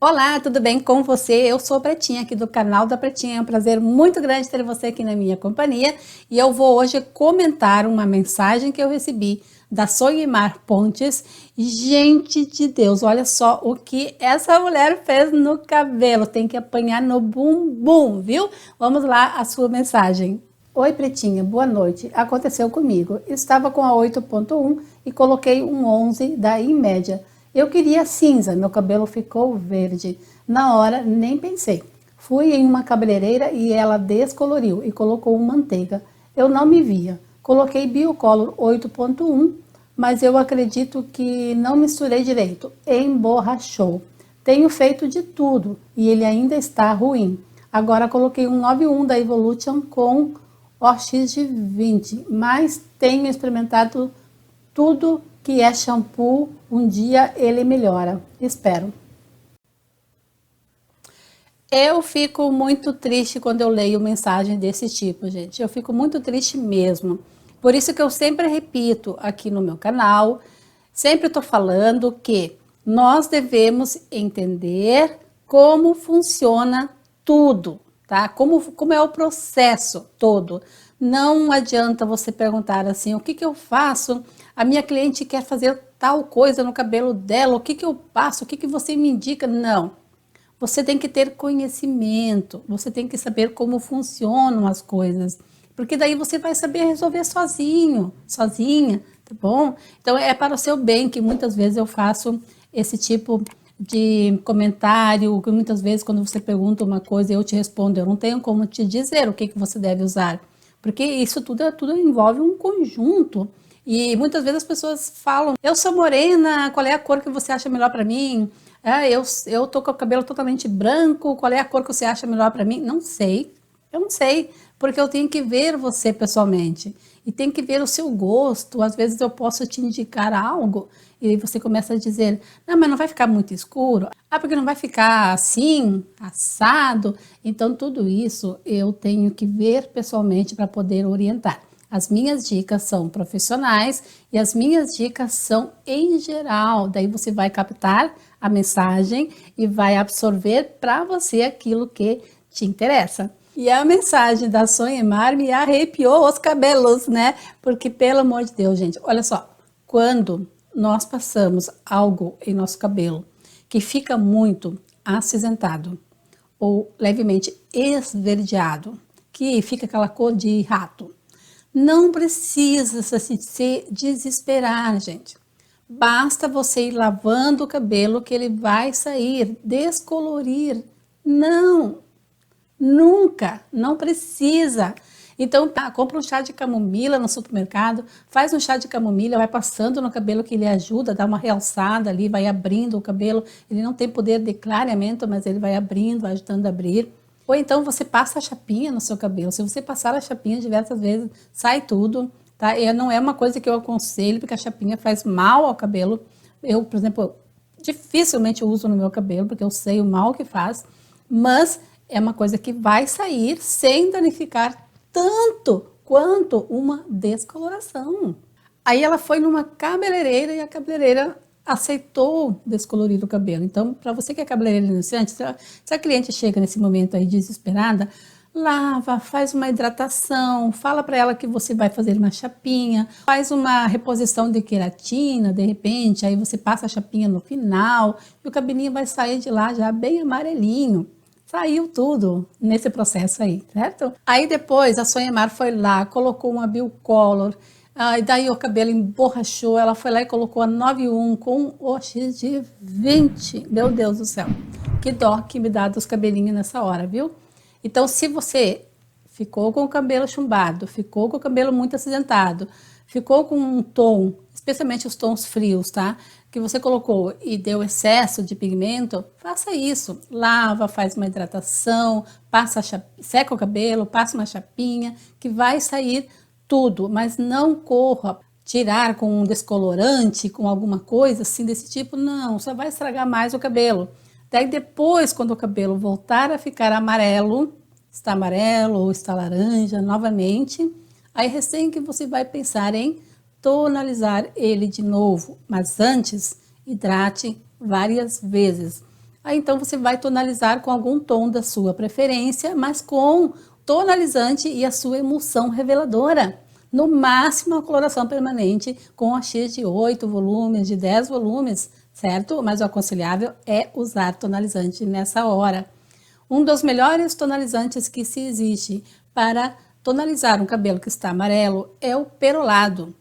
Olá, tudo bem com você? Eu sou a Pretinha aqui do canal da Pretinha. É um prazer muito grande ter você aqui na minha companhia e eu vou hoje comentar uma mensagem que eu recebi da Soimar Pontes. Gente de Deus, olha só o que essa mulher fez no cabelo. Tem que apanhar no bumbum, viu? Vamos lá, a sua mensagem. Oi, Pretinha, boa noite. Aconteceu comigo. Estava com a 8.1 e coloquei um 11 da Inmédia. Eu queria cinza, meu cabelo ficou verde. Na hora, nem pensei. Fui em uma cabeleireira e ela descoloriu e colocou manteiga. Eu não me via. Coloquei Biocolor 8.1, mas eu acredito que não misturei direito. Emborrachou. Tenho feito de tudo e ele ainda está ruim. Agora coloquei um 91 da Evolution com OX de 20, mas tenho experimentado tudo que é shampoo, um dia ele melhora. Espero. Eu fico muito triste quando eu leio mensagem desse tipo, gente. Eu fico muito triste mesmo. Por isso que eu sempre repito aqui no meu canal, sempre estou falando que nós devemos entender como funciona tudo, tá? Como é o processo todo. Não adianta você perguntar assim, o que que eu faço? A minha cliente quer fazer tal coisa no cabelo dela, o que que eu passo? O que que você me indica? Não. Você tem que ter conhecimento, você tem que saber como funcionam as coisas, porque daí você vai saber resolver sozinho, sozinha, tá bom? Então é para o seu bem que muitas vezes eu faço esse tipo de comentário, que muitas vezes quando você pergunta uma coisa eu te respondo, eu não tenho como te dizer o que que você deve usar, porque isso tudo envolve um conjunto. E muitas vezes as pessoas falam, eu sou morena, qual é a cor que você acha melhor para mim? Eu tô com o cabelo totalmente branco, qual é a cor que você acha melhor para mim? Não sei, eu não sei, porque eu tenho que ver você pessoalmente e tem que ver o seu gosto. Às vezes eu posso te indicar algo e você começa a dizer, não, mas não vai ficar muito escuro, porque não vai ficar assim, assado. Então tudo isso eu tenho que ver pessoalmente para poder orientar. As minhas dicas são profissionais e as minhas dicas são em geral. Daí você vai captar a mensagem e vai absorver para você aquilo que te interessa. E a mensagem da Soimar me arrepiou os cabelos, né? Porque, pelo amor de Deus, gente, olha só, quando nós passamos algo em nosso cabelo que fica muito acinzentado ou levemente esverdeado, que fica aquela cor de rato, não precisa se desesperar, gente. Basta você ir lavando o cabelo que ele vai sair, descolorir. Não, nunca, não precisa. Então, compra um chá de camomila no supermercado, faz um chá de camomila, vai passando no cabelo que ele ajuda, dá uma realçada ali, vai abrindo o cabelo. Ele não tem poder de clareamento, mas ele vai abrindo, vai ajudando a abrir. Ou então você passa a chapinha no seu cabelo. Se você passar a chapinha diversas vezes, sai tudo, tá? E não é uma coisa que eu aconselho, porque a chapinha faz mal ao cabelo. Eu, por exemplo, dificilmente uso no meu cabelo, porque eu sei o mal que faz, mas é uma coisa que vai sair sem danificar tanto quanto uma descoloração. Aí ela foi numa cabeleireira e a cabeleireira aceitou descolorir o cabelo. Então, para você que é cabeleireira iniciante, se a cliente chega nesse momento aí desesperada, lava, faz uma hidratação, fala para ela que você vai fazer uma chapinha, faz uma reposição de queratina, de repente, aí você passa a chapinha no final e o cabelinho vai sair de lá já bem amarelinho. Saiu tudo nesse processo aí, certo? Aí depois a Soimar foi lá, colocou uma Biocolor, e daí o cabelo emborrachou, ela foi lá e colocou a 91 com o X de 20. Meu Deus do céu, que dó que me dá dos cabelinhos nessa hora, viu? Então, se você ficou com o cabelo chumbado, ficou com o cabelo muito acinzentado, ficou com um tom, especialmente os tons frios, tá? Que você colocou e deu excesso de pigmento, faça isso. Lava, faz uma hidratação, seca o cabelo, passa uma chapinha, que vai sair tudo, mas não corra tirar com um descolorante, com alguma coisa assim desse tipo, não, só vai estragar mais o cabelo. Daí depois, quando o cabelo voltar a ficar amarelo, está amarelo ou está laranja novamente, aí recém que você vai pensar em tonalizar ele de novo, mas antes hidrate várias vezes. Aí então você vai tonalizar com algum tom da sua preferência, mas com tonalizante e a sua emulsão reveladora. No máximo a coloração permanente com a X de 8 volumes, de 10 volumes, certo? Mas o aconselhável é usar tonalizante nessa hora. Um dos melhores tonalizantes que se existe para tonalizar um cabelo que está amarelo é o perolado.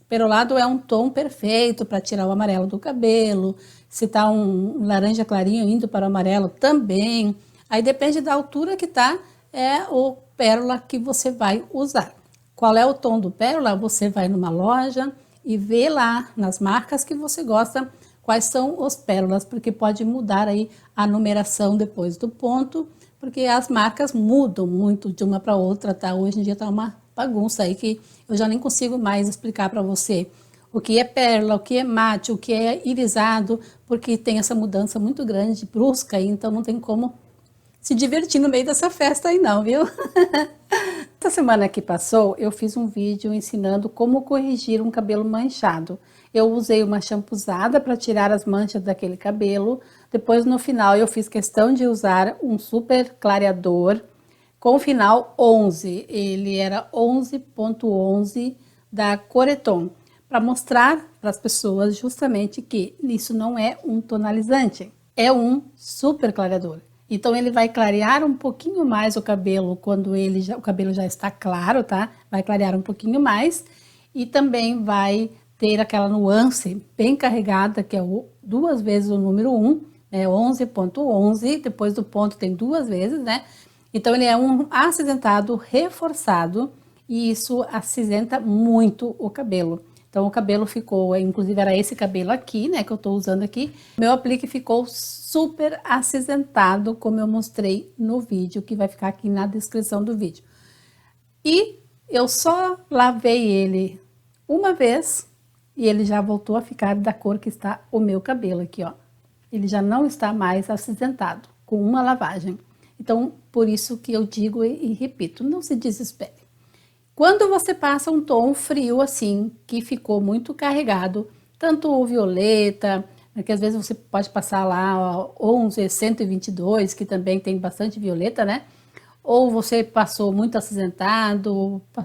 Perolado é um tom perfeito para tirar o amarelo do cabelo. Se está um laranja clarinho indo para o amarelo também. Aí depende da altura que tá, é o pérola que você vai usar. Qual é o tom do pérola? Você vai numa loja e vê lá nas marcas que você gosta quais são os pérolas, porque pode mudar aí a numeração depois do ponto, porque as marcas mudam muito de uma para outra, tá? Hoje em dia tá uma bagunça aí que eu já nem consigo mais explicar para você o que é pérola, o que é mate, o que é irisado, porque tem essa mudança muito grande, brusca aí, então não tem como se divertir no meio dessa festa aí não, viu? Essa semana que passou, eu fiz um vídeo ensinando como corrigir um cabelo manchado. Eu usei uma champusada para tirar as manchas daquele cabelo. Depois, no final, eu fiz questão de usar um super clareador com o final 11. Ele era 11.11 da Coreton, para mostrar para as pessoas justamente que isso não é um tonalizante, é um super clareador. Então ele vai clarear um pouquinho mais o cabelo quando o cabelo já está claro, tá? Vai clarear um pouquinho mais e também vai ter aquela nuance bem carregada, que é duas vezes o número 1, né? 11.11, depois do ponto tem duas vezes, né? Então ele é um acinzentado reforçado e isso acinzenta muito o cabelo. Então o cabelo ficou, inclusive era esse cabelo aqui, né, que eu tô usando aqui. Meu aplique ficou super acinzentado, como eu mostrei no vídeo, que vai ficar aqui na descrição do vídeo. E eu só lavei ele uma vez e ele já voltou a ficar da cor que está o meu cabelo aqui, ó. Ele já não está mais acinzentado, com uma lavagem. Então, por isso que eu digo e repito, não se desespere. Quando você passa um tom frio assim, que ficou muito carregado, tanto o violeta, que às vezes você pode passar lá 11, 122, que também tem bastante violeta, né? Ou você passou muito acinzentado,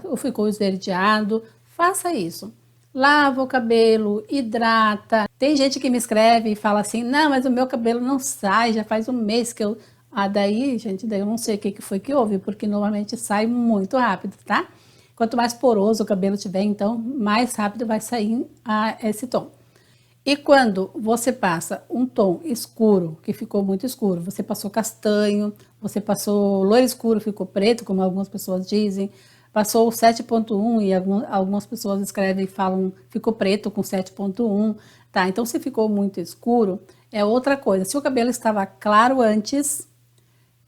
ou ficou esverdeado, faça isso. Lava o cabelo, hidrata. Tem gente que me escreve e fala assim, não, mas o meu cabelo não sai, já faz um mês que eu... Ah, daí, gente, daí eu não sei o que foi que houve, porque normalmente sai muito rápido, tá? Quanto mais poroso o cabelo tiver, então, mais rápido vai sair esse tom. E quando você passa um tom escuro, que ficou muito escuro, você passou castanho, você passou loiro escuro, ficou preto, como algumas pessoas dizem, passou 7.1 e algumas pessoas escrevem e falam ficou preto com 7.1, tá? Então, se ficou muito escuro, é outra coisa. Se o cabelo estava claro antes,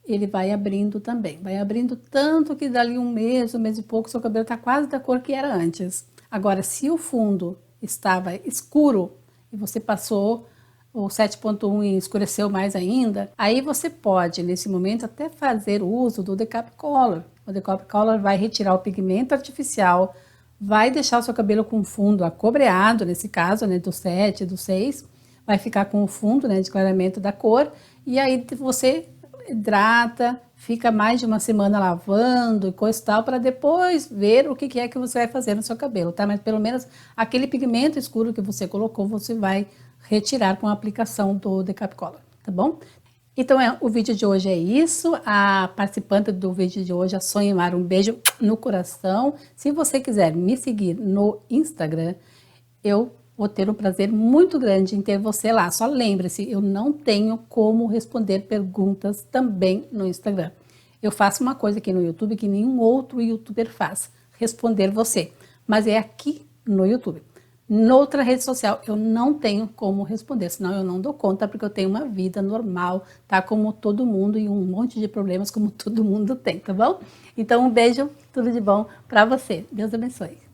ele vai abrindo também. Vai abrindo tanto que dali um mês e pouco, seu cabelo está quase da cor que era antes. Agora, se o fundo estava escuro e você passou o 7.1 e escureceu mais ainda, aí você pode, nesse momento, até fazer uso do Decap Color. O Decap Color vai retirar o pigmento artificial, vai deixar o seu cabelo com fundo acobreado, nesse caso, né, do 7, do 6, vai ficar com o fundo, né, de clareamento da cor, e aí você hidrata, fica mais de uma semana lavando e coisa e tal, para depois ver o que é que você vai fazer no seu cabelo, tá? Mas pelo menos aquele pigmento escuro que você colocou, você vai retirar com a aplicação do Decap Color, tá bom? Então, o vídeo de hoje é isso. A participante do vídeo de hoje, a Sônia Mar, um beijo no coração. Se você quiser me seguir no Instagram, eu vou ter um prazer muito grande em ter você lá. Só lembre-se, eu não tenho como responder perguntas também no Instagram. Eu faço uma coisa aqui no YouTube que nenhum outro youtuber faz, responder você. Mas é aqui no YouTube. Noutra rede social eu não tenho como responder, senão eu não dou conta, porque eu tenho uma vida normal, tá? Como todo mundo e um monte de problemas como todo mundo tem, tá bom? Então um beijo, tudo de bom pra você. Deus abençoe.